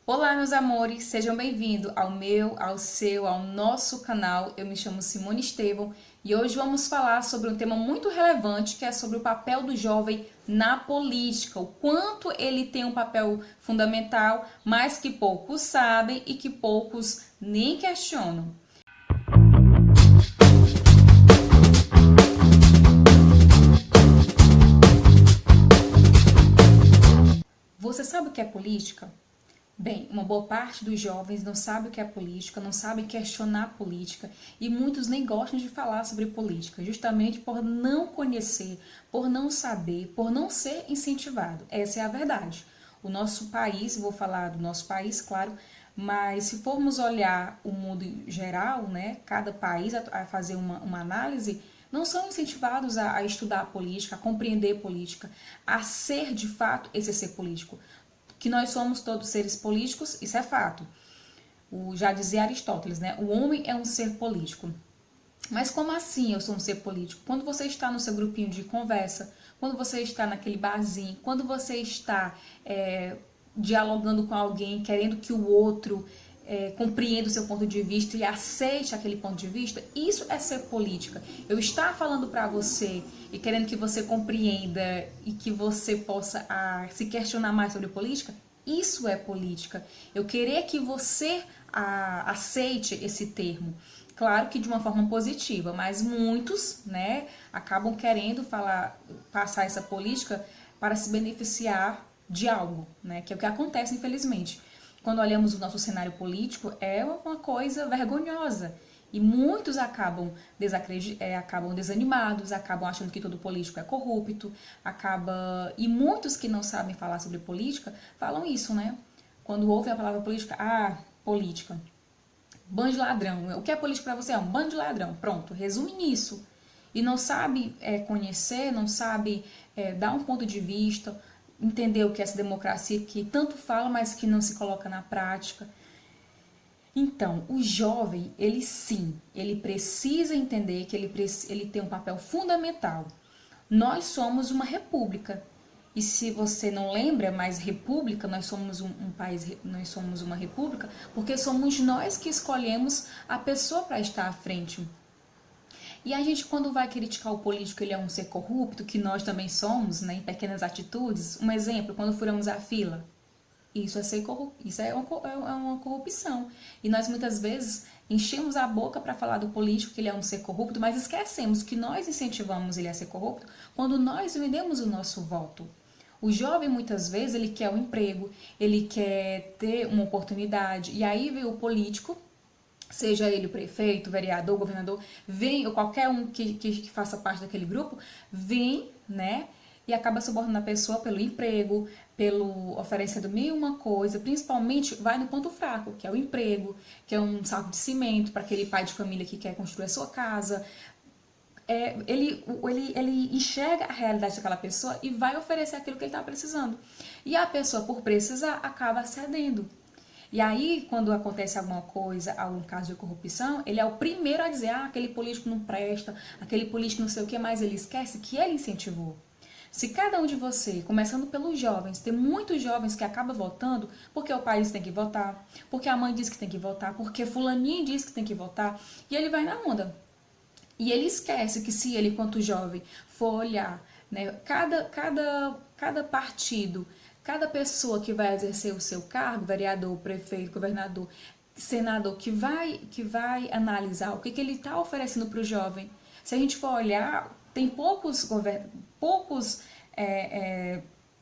Olá, meus amores, sejam bem-vindos ao meu, ao seu, ao nosso canal. Eu me chamo Simone Estevão e hoje vamos falar sobre um tema muito relevante que é sobre o papel do jovem na política, o quanto ele tem um papel fundamental, mas que poucos sabem e que poucos nem questionam. Você sabe o que é política? Bem, uma boa parte dos jovens não sabe o que é política, não sabe questionar a política e muitos nem gostam de falar sobre política, justamente por não conhecer, por não saber, por não ser incentivado. Essa é a verdade. O nosso país, vou falar do nosso país, claro, mas se formos olhar o mundo em geral, né, cada país a fazer uma análise, não são incentivados a estudar a política, a compreender política, a ser de fato esse ser político. Que nós somos todos seres políticos, isso é fato. Já dizia Aristóteles, né? O homem é um ser político. Mas como assim eu sou um ser político? Quando você está no seu grupinho de conversa, quando você está naquele barzinho, quando você está dialogando com alguém, querendo que o outro compreenda o seu ponto de vista e aceite aquele ponto de vista, isso é ser política. Eu estar falando para você e querendo que você compreenda e que você possa se questionar mais sobre política, isso é política. Eu querer que você aceite esse termo. Claro que de uma forma positiva, mas muitos, né, acabam querendo passar essa política para se beneficiar de algo, né, que é o que acontece, infelizmente. Quando olhamos o nosso cenário político, é uma coisa vergonhosa. E muitos acabam desanimados, acabam achando que todo político é corrupto, e muitos que não sabem falar sobre política falam isso, né? Quando ouvem a palavra política, política. Bando de ladrão. O que é política para você? É um bando de ladrão. Pronto, resume nisso. E não sabe conhecer, não sabe dar um ponto de vista, entender o que é essa democracia que tanto fala, mas que não se coloca na prática. Então, o jovem, ele sim, ele precisa entender que ele tem um papel fundamental. Nós somos uma república. E se você não lembra, mas república, nós somos um país, nós somos uma república, porque somos nós que escolhemos a pessoa para estar à frente. E a gente, quando vai criticar o político, ele é um ser corrupto, que nós também somos, né, em pequenas atitudes. Um exemplo, quando furamos a fila. Isso é isso é uma corrupção. E nós muitas vezes enchemos a boca para falar do político que ele é um ser corrupto, mas esquecemos que nós incentivamos ele a ser corrupto quando nós vendemos o nosso voto. O jovem muitas vezes ele quer um emprego, ele quer ter uma oportunidade, e aí vem o político, seja ele o prefeito, o vereador, o governador, vem, ou qualquer um que faça parte daquele grupo, vem, né, e acaba subornando a pessoa pelo emprego, pelo oferecendo mil uma coisa, principalmente vai no ponto fraco, que é o emprego, que é um saco de cimento para aquele pai de família que quer construir a sua casa. Ele enxerga a realidade daquela pessoa e vai oferecer aquilo que ele está precisando. E a pessoa, por precisar, acaba cedendo. E aí, quando acontece alguma coisa, algum caso de corrupção, ele é o primeiro a dizer, aquele político não presta, aquele político não sei o que, mas ele esquece que ele incentivou. Se cada um de vocês, começando pelos jovens, tem muitos jovens que acabam votando porque o país tem que votar, porque a mãe diz que tem que votar, porque fulaninho diz que tem que votar, e ele vai na onda. E ele esquece que se ele, quanto jovem, for olhar, né, cada partido, cada pessoa que vai exercer o seu cargo, vereador, prefeito, governador, senador, que vai analisar o que ele está oferecendo para o jovem. Se a gente for olhar, tem poucos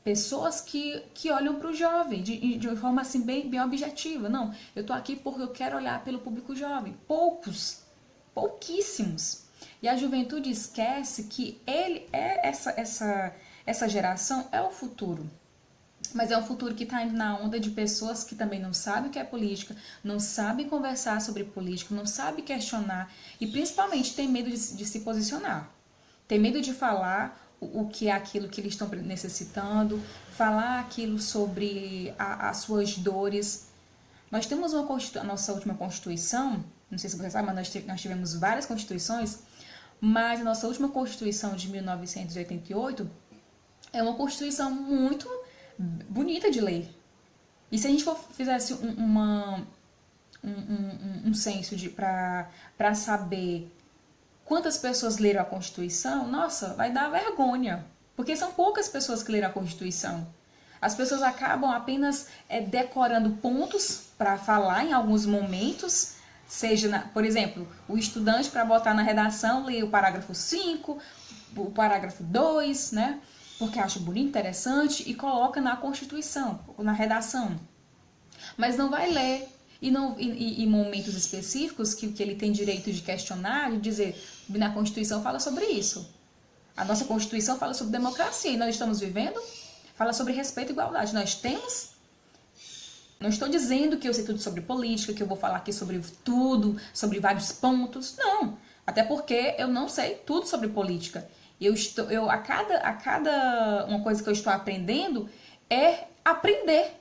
pessoas que olham para o jovem de uma forma assim bem objetiva. Não, eu estou aqui porque eu quero olhar pelo público jovem. Pouquíssimos. E a juventude esquece que ele é essa geração é o futuro. Mas é um futuro que está indo na onda de pessoas que também não sabem o que é política, não sabem conversar sobre política, não sabem questionar e principalmente tem medo de se posicionar. Tem medo de falar o que é aquilo que eles estão necessitando, falar aquilo sobre as suas dores. Nós temos a nossa última Constituição, não sei se você sabe, mas nós tivemos várias Constituições, mas a nossa última Constituição de 1988 é uma Constituição muito bonita de ler. E se a gente fizesse um censo para saber quantas pessoas leram a Constituição, nossa, vai dar vergonha. Porque são poucas pessoas que leram a Constituição. As pessoas acabam apenas decorando pontos para falar em alguns momentos, seja, por exemplo, o estudante para botar na redação lê o parágrafo 5, o parágrafo 2, né? Porque acha bonito, interessante e coloca na Constituição, na redação. Mas não vai ler. E em momentos específicos que ele tem direito de questionar, de dizer, na Constituição fala sobre isso. A nossa Constituição fala sobre democracia e nós estamos vivendo, fala sobre respeito e igualdade. Nós temos. Não estou dizendo que eu sei tudo sobre política, que eu vou falar aqui sobre tudo, sobre vários pontos. Não. Até porque eu não sei tudo sobre política. A cada uma coisa que eu estou aprendendo é aprender.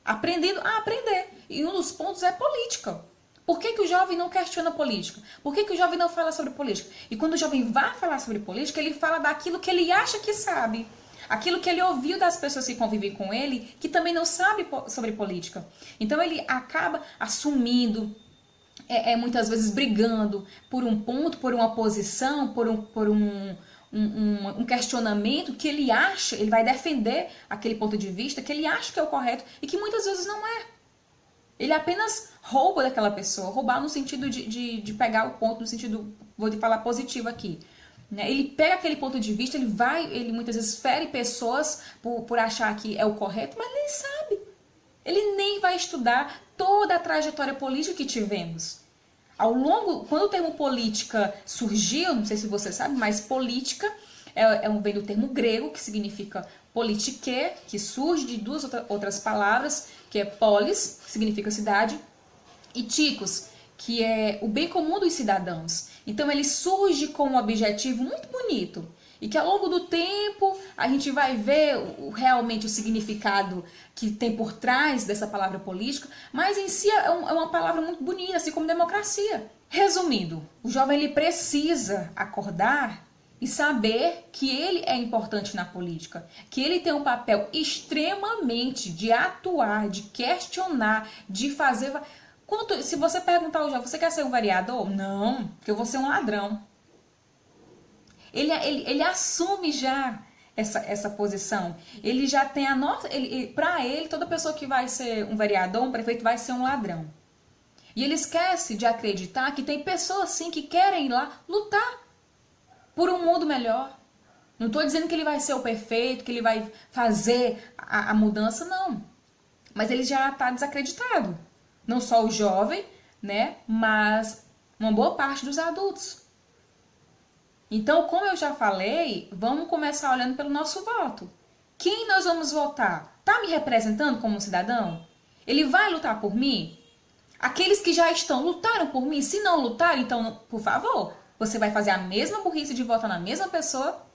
Aprendendo a aprender. E um dos pontos é política. Por que o jovem não questiona política? Por que o jovem não fala sobre política? E quando o jovem vai falar sobre política, ele fala daquilo que ele acha que sabe. Aquilo que ele ouviu das pessoas que convivem com ele, que também não sabe sobre política. Então ele acaba assumindo, muitas vezes brigando por um ponto, por uma posição, por um questionamento que ele acha, ele vai defender aquele ponto de vista que ele acha que é o correto e que muitas vezes não é. Ele apenas rouba daquela pessoa, roubar no sentido de pegar o ponto, no sentido, vou te falar positivo aqui. Ele pega aquele ponto de vista, ele muitas vezes fere pessoas por achar que é o correto, mas nem sabe. Ele nem vai estudar toda a trajetória política que tivemos. Quando o termo política surgiu, não sei se você sabe, mas política vem do termo grego, que significa politike, que surge de duas outras palavras, que é polis, que significa cidade, e tikos, que é o bem comum dos cidadãos. Então ele surge com um objetivo muito bonito, e que ao longo do tempo a gente vai ver realmente o significado que tem por trás dessa palavra política, mas em si é uma palavra muito bonita, assim como democracia. Resumindo, o jovem ele precisa acordar e saber que ele é importante na política, que ele tem um papel extremamente de atuar, de questionar, de fazer... Se você perguntar ao jovem, você quer ser um vereador? Não, porque eu vou ser um ladrão. Ele assume já essa posição. Ele já tem a nossa... Para ele, toda pessoa que vai ser um vereador, um prefeito, vai ser um ladrão. E ele esquece de acreditar que tem pessoas, sim, que querem ir lá lutar por um mundo melhor. Não estou dizendo que ele vai ser o perfeito, que ele vai fazer a mudança, não. Mas ele já está desacreditado. Não só o jovem, né, mas uma boa parte dos adultos. Então, como eu já falei, vamos começar olhando pelo nosso voto. Quem nós vamos votar? Está me representando como cidadão? Ele vai lutar por mim? Aqueles que já estão lutaram por mim? Se não lutaram, então, por favor, você vai fazer a mesma burrice de votar na mesma pessoa?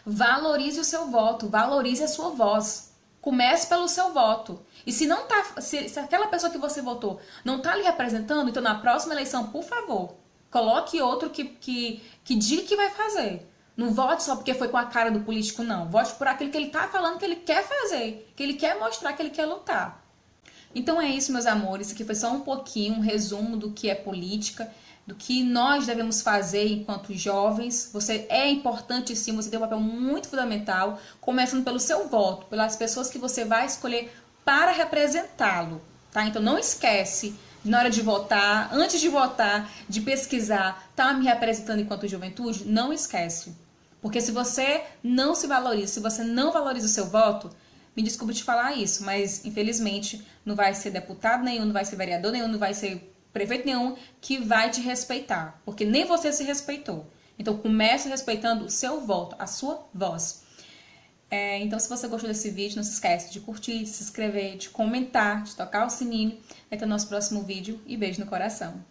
Valorize o seu voto, valorize a sua voz. Comece pelo seu voto. E se não tá, se aquela pessoa que você votou não está lhe representando, então na próxima eleição, por favor, coloque outro que diga que vai fazer. Não vote só porque foi com a cara do político, não. Vote por aquilo que ele está falando que ele quer fazer, que ele quer mostrar, que ele quer lutar. Então é isso, meus amores. Isso aqui foi só um pouquinho, um resumo do que é política, do que nós devemos fazer enquanto jovens. É importante sim, você tem um papel muito fundamental, começando pelo seu voto, pelas pessoas que você vai escolher para representá-lo, tá? Então não esquece, na hora de votar, antes de votar, de pesquisar, tá me representando enquanto juventude? Não esquece. Porque se você não se valoriza, se você não valoriza o seu voto, me desculpe te falar isso, mas infelizmente não vai ser deputado nenhum, não vai ser vereador nenhum, não vai ser prefeito nenhum que vai te respeitar, porque nem você se respeitou. Então comece respeitando o seu voto, a sua voz. Então se você gostou desse vídeo, não se esquece de curtir, de se inscrever, de comentar, de tocar o sininho. Até o nosso próximo vídeo e beijo no coração.